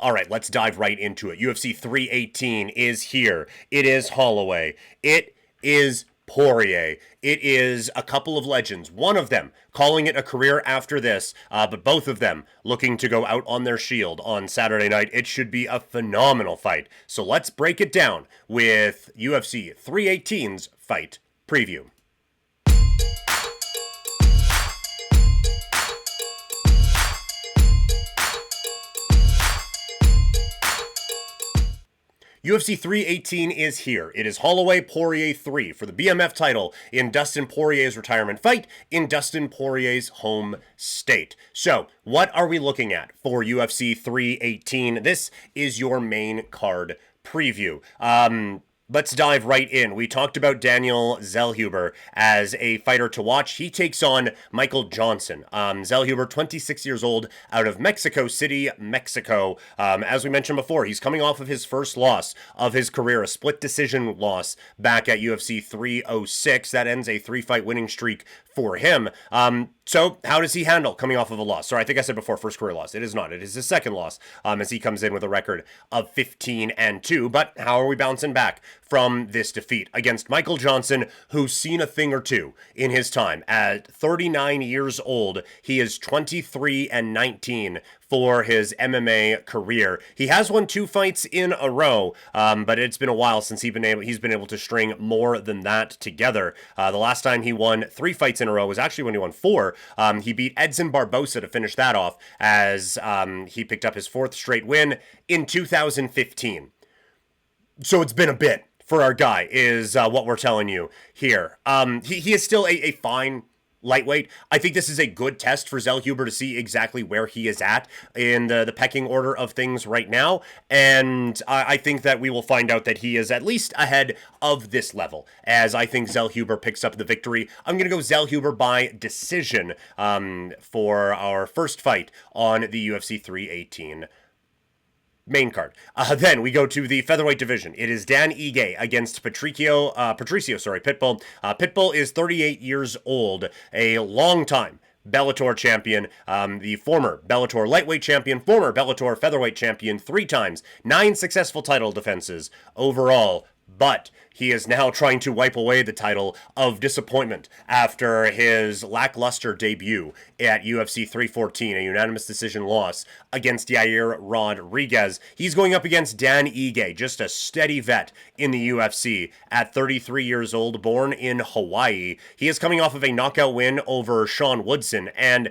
All right, let's dive right into it. UFC 318 is here. It is Holloway. It is Poirier. It is a couple of legends. One of them calling it a career after this, but both of them looking to go out on their shield on Saturday night. It should be a phenomenal fight. So let's break it down with UFC 318's fight preview. UFC 318 is here. It is Holloway Poirier 3 for the BMF title in Dustin Poirier's retirement fight in Dustin Poirier's home state. So, what are we looking at for UFC 318? This is your main card preview. Let's dive right in. We talked about Daniel Zellhuber as a fighter to watch. He takes on Michael Johnson. Zellhuber, 26 years old, out of Mexico City, Mexico. As we mentioned before, he's coming off of his first loss of his career, a split decision loss back at UFC 306. That ends a 3-fight winning streak for him. So how does he handle coming off of a loss? Sorry, I think I said before first career loss. It is not. It is his second loss as he comes in with a record of 15-2. But how are we bouncing back from this defeat against Michael Johnson, who's seen a thing or two in his time? At 39 years old, he is 23-19 for his MMA career. He has won 2 fights in a row, but it's been a while since he's been able to string more than that together. The last time he won 3 fights in a row was actually when he won 4. He beat Edson Barbosa to finish that off as he picked up his 4th straight win in 2015. So it's been a bit for our guy, is what we're telling you here. He is still a fine lightweight. I think this is a good test for Zellhuber to see exactly where he is at in the pecking order of things right now. And I think that we will find out that he is at least ahead of this level, as I think Zellhuber picks up the victory. I'm going to go Zellhuber by decision for our first fight on the UFC 318 main card. Then we go to the featherweight division. It is Dan Ige against Pitbull. Pitbull is 38 years old, a long-time Bellator champion, the former Bellator lightweight champion, former Bellator featherweight champion 3 times, 9 successful title defenses overall. But he is now trying to wipe away the title of disappointment after his lackluster debut at UFC 314, a unanimous decision loss against Yair Rodriguez. He's going up against Dan Ige, just a steady vet in the UFC at 33 years old, born in Hawaii. He is coming off of a knockout win over Sean Woodson, and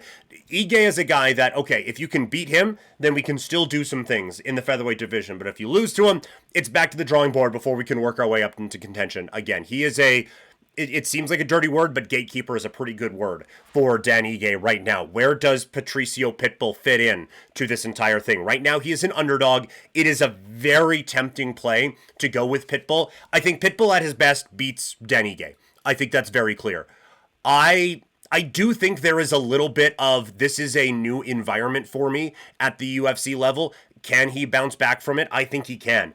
Ige is a guy that, okay, if you can beat him, then we can still do some things in the featherweight division. But if you lose to him, it's back to the drawing board before we can work our way up into contention again. He is it seems like a dirty word, but gatekeeper is a pretty good word for Dan Ige right now. Where does Patricio Pitbull fit in to this entire thing? Right now, he is an underdog. It is a very tempting play to go with Pitbull. I think Pitbull at his best beats Dan Ige. I think that's very clear. I do think there is a little bit of, this is a new environment for me at the UFC level. Can he bounce back from it? I think he can.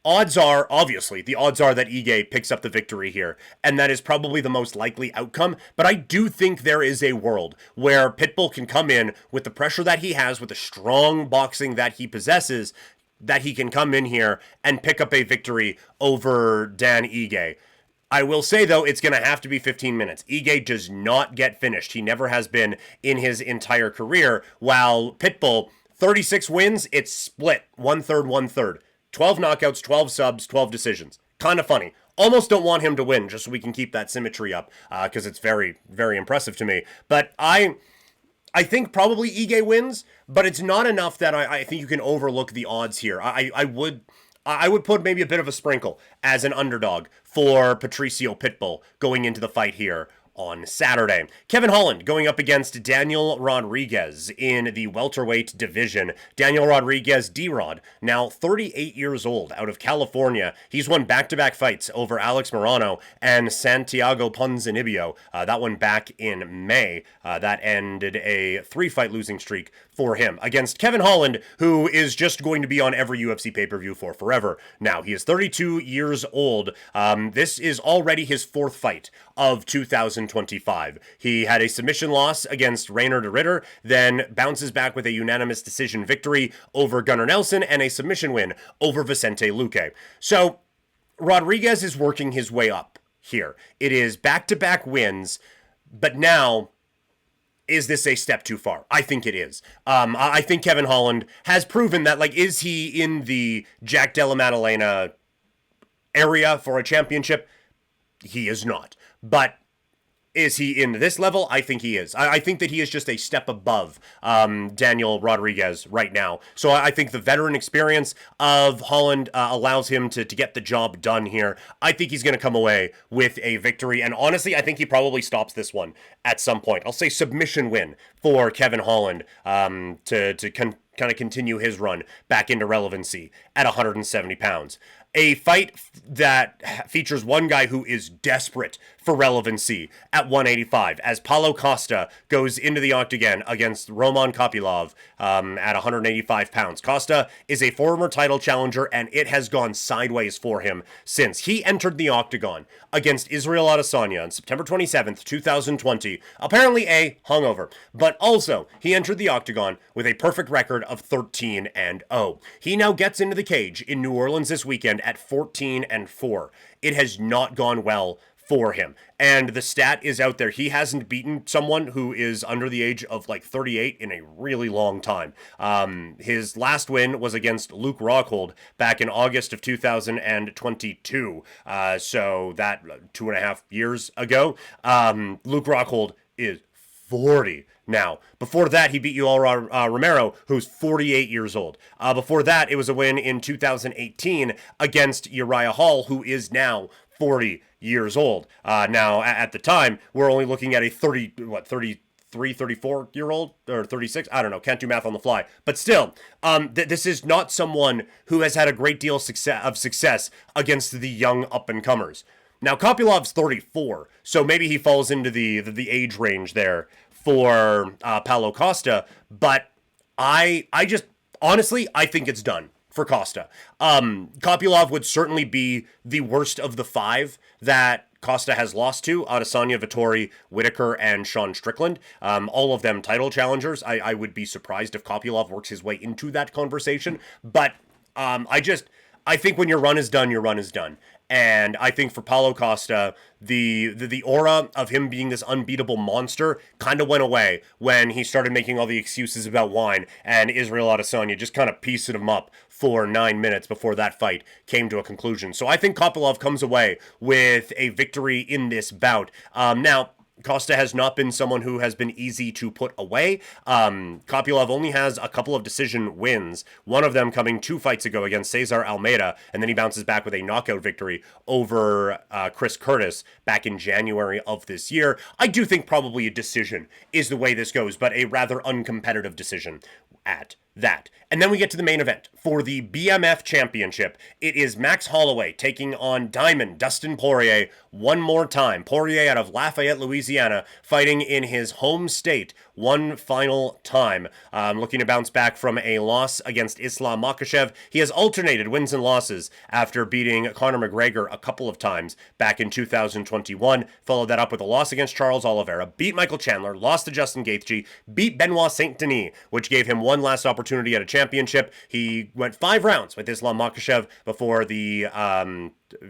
Odds are, obviously, the odds are that Ige picks up the victory here, and that is probably the most likely outcome, but I do think there is a world where Pitbull can come in with the pressure that he has, with the strong boxing that he possesses, that he can come in here and pick up a victory over Dan Ige. I will say, though, it's going to have to be 15 minutes. Ige does not get finished. He never has been in his entire career, while Pitbull, 36 wins, it's split, 1/3, 1/3. 12 knockouts, 12 subs, 12 decisions. Kind of funny. Almost don't want him to win, just so we can keep that symmetry up, because it's very, very impressive to me. But I think probably Ige wins, but it's not enough that I think you can overlook the odds here. I would put maybe a bit of a sprinkle as an underdog for Patricio Pitbull going into the fight here on Saturday. Kevin Holland going up against Daniel Rodriguez in the welterweight division. Daniel Rodriguez, D-Rod, now 38 years old, out of California. He's won back-to-back fights over Alex Morano and Santiago Ponzinibbio. That one back in May. That ended a 3-fight losing streak for him against Kevin Holland, who is just going to be on every UFC pay-per-view for forever. Now, he is 32 years old. This is already his fourth fight of 2025. He had a submission loss against Rainer de Ritter, then bounces back with a unanimous decision victory over Gunnar Nelson and a submission win over Vicente Luque. So, Rodriguez is working his way up here. It is back-to-back wins, but now, is this a step too far? I think it is. I think Kevin Holland has proven that, like, is he in the Jack Della Maddalena area for a championship? He is not. But is he in this level? I think he is. I think that he is just a step above Daniel Rodriguez right now. So I think the veteran experience of Holland allows him to get the job done here. I think he's going to come away with a victory. And honestly, I think he probably stops this one at some point. I'll say submission win for Kevin Holland to kind of continue his run back into relevancy at 170 pounds. A fight that features one guy who is desperate for relevancy at 185, as Paulo Costa goes into the octagon against Roman Kopylov at 185 pounds. Costa is a former title challenger, and it has gone sideways for him since. He entered the octagon against Israel Adesanya on September 27th, 2020, apparently a hungover, but also he entered the octagon with a perfect record of 13-0. He now gets into the cage in New Orleans this weekend at 14-4. It has not gone well for him. And the stat is out there. He hasn't beaten someone who is under the age of like 38 in a really long time. His last win was against Luke Rockhold back in August of 2022. So that 2.5 years ago. Luke Rockhold is 40 now. Before that, he beat Yoel Romero, who's 48 years old. Before that, it was a win in 2018 against Uriah Hall, who is now 40 years old. Now, at the time, we're only looking at a 34-year-old, or 36, I don't know, can't do math on the fly. But still, this is not someone who has had a great deal of success against the young up-and-comers. Now, Kopylov's 34, so maybe he falls into the age range there for Paulo Costa, but I just, honestly, I think it's done for Costa. Kopylov would certainly be the worst of the five that Costa has lost to: Adesanya, Vettori, Whitaker, and Sean Strickland. All of them title challengers. I would be surprised if Kopylov works his way into that conversation, but I think when your run is done, your run is done. And I think for Paulo Costa, the aura of him being this unbeatable monster kind of went away when he started making all the excuses about wine, and Israel Adesanya just kind of pieced him up for 9 minutes before that fight came to a conclusion. So I think Kopylov comes away with a victory in this bout. Now, Costa has not been someone who has been easy to put away. Kopylov only has a couple of decision wins, one of them coming 2 fights ago against Cesar Almeida, and then he bounces back with a knockout victory over Chris Curtis back in January of this year. I do think probably a decision is the way this goes, but a rather uncompetitive decision at that. And then we get to the main event for the BMF Championship. It is Max Holloway taking on Diamond Dustin Poirier one more time. Poirier out of Lafayette, Louisiana, fighting in his home state one final time. Looking to bounce back from a loss against Islam Makhachev. He has alternated wins and losses after beating Conor McGregor a couple of times back in 2021. Followed that up with a loss against Charles Oliveira, beat Michael Chandler, lost to Justin Gaethje, beat Benoit Saint-Denis, which gave him one last opportunity at a championship. He went 5 rounds with Islam Makhachev before the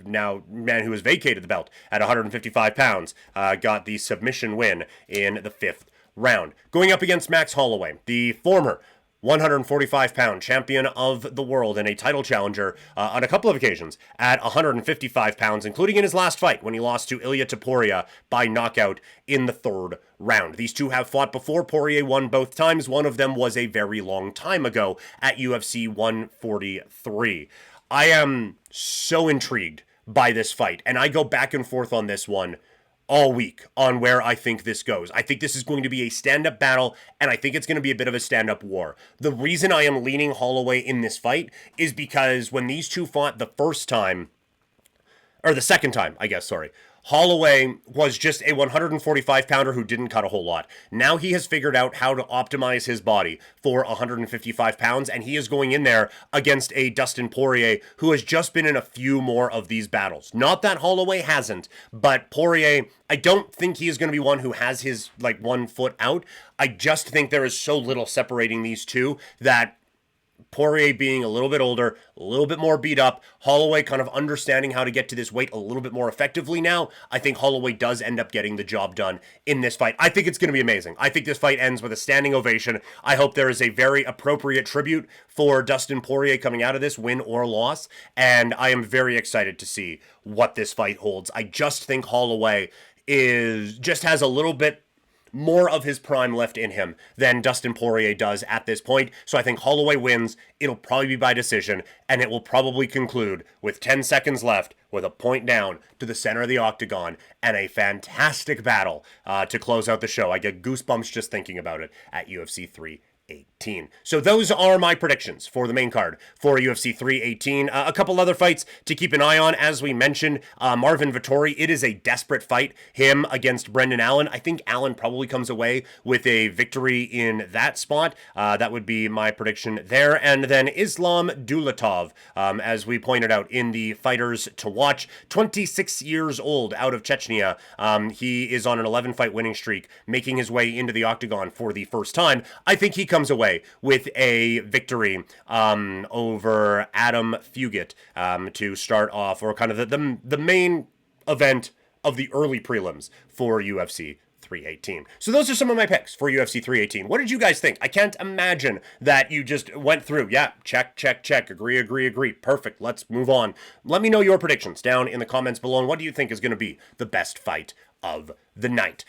now man who has vacated the belt at 155 pounds got the submission win in the 5th round. Going up against Max Holloway, the former 145-pound champion of the world and a title challenger on a couple of occasions at 155 pounds, including in his last fight when he lost to Ilia Topuria by knockout in the 3rd round. These two have fought before. Poirier won both times. One of them was a very long time ago at UFC 143. I am so intrigued by this fight, and I go back and forth on this one all week on where I think this goes. I think this is going to be a stand-up battle, and I think it's going to be a bit of a stand-up war. The reason I am leaning Holloway in this fight is because when these two fought the second time, Holloway was just a 145 pounder who didn't cut a whole lot. Now he has figured out how to optimize his body for 155 pounds, and he is going in there against a Dustin Poirier who has just been in a few more of these battles. Not that Holloway hasn't, but Poirier, I don't think he is going to be one who has his like 1 foot out. I just think there is so little separating these two that Poirier being a little bit older, a little bit more beat up, Holloway kind of understanding how to get to this weight a little bit more effectively now, I think Holloway does end up getting the job done in this fight. I think it's going to be amazing. I think this fight ends with a standing ovation. I hope there is a very appropriate tribute for Dustin Poirier coming out of this, win or loss, and I am very excited to see what this fight holds. I just think Holloway just has a little bit more of his prime left in him than Dustin Poirier does at this point. So I think Holloway wins. It'll probably be by decision, and it will probably conclude with 10 seconds left with a point down to the center of the octagon and a fantastic battle to close out the show. I get goosebumps just thinking about it at UFC 318. So those are my predictions for the main card for UFC 318. A couple other fights to keep an eye on, as we mentioned. Marvin Vettori, it is a desperate fight. Him against Brendan Allen. I think Allen probably comes away with a victory in that spot. That would be my prediction there. And then Islam Dulatov, as we pointed out in the fighters to watch, 26 years old out of Chechnya. He is on an 11-fight winning streak, making his way into the octagon for the first time. I think he comes away with a victory over Adam Fugit to start off, or kind of the main event of the early prelims for UFC 318. So those are some of my picks for UFC 318. What did you guys think? I can't imagine that you just went through, yeah, check, check, check, agree, perfect, let's move on. Let me know your predictions down in the comments below, and what do you think is going to be the best fight of the night?